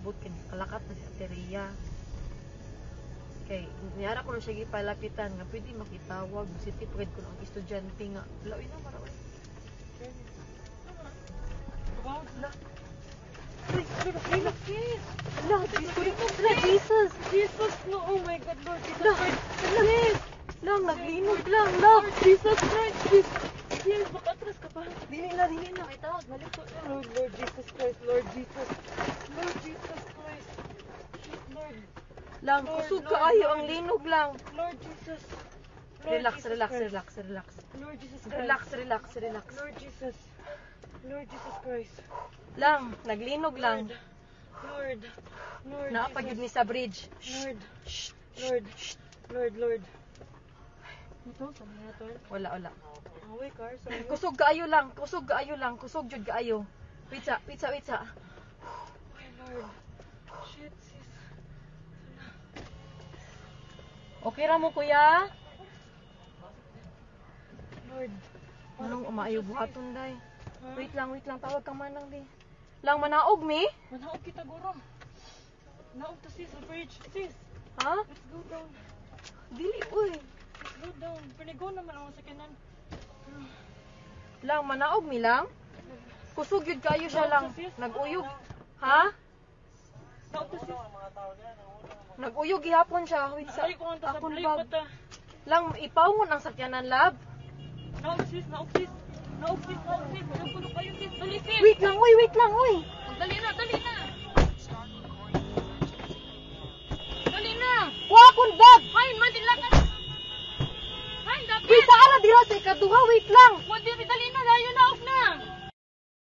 naabot kay kalakat na si Ateria. Kay niyara ko na siya gipalapitan nga pwede makitawag city pwede ko ang estudyante nga laoy na mara oy. Jesus! Jesus! No! Oh my God, Lord Jesus Christ! Yes! Lang, naglinog lang, love! Jesus Christ! Yes, makatras ka pa. Dili na. Itawag, balik ko. Lord Jesus Christ, Lord Jesus. Lord Jesus Christ. Lord. Lang, Lord, kusog Lord, kaayo, Lord. ang linog lang. Lord Jesus. Lord Relax, Jesus relax, Christ. relax, relax. Lord Jesus Christ. Relax. Lord Jesus. Lord Jesus Christ. Lang, naglinog lang. Lord. Lord Naapagid ni Jesus. sa bridge. Lord. Shh. Lord. Ito, sa mga ito. Wala. Away, car. Sorry. Kusog kaayo lang. Kusog jud kaayo. Pizza. My Lord. Shit, sis. Okay ra mo kuya? Lord. Anong umaayo buhaton day? Huh? Wait lang, tawag ka manang di. Lang manaog mi? Manaog kita, guro. Naog to sis, sa bridge. Sis, Ha? let's go down. Dili uy. Let's go down. Panigo naman ako sa kanan. Lang manaog mi lang. Kusog yun kayo siya lang. Naguyog. Ha? Naog to sis. Naguyog gihapon siya. Wait sa Ay, kung ang tasab akong live bag. pa ta. Lang ipawon ang sakyanan lab. Naog sis. Naog sis. Puno kayo sis. Dali sis. Wait lang uy. Dali na. Dali na. Wa akong bag. Hay, madilakan. Hay, dapat. Wait sa ara dira sa ikaduha. Wait lang. Dali na. Layo na.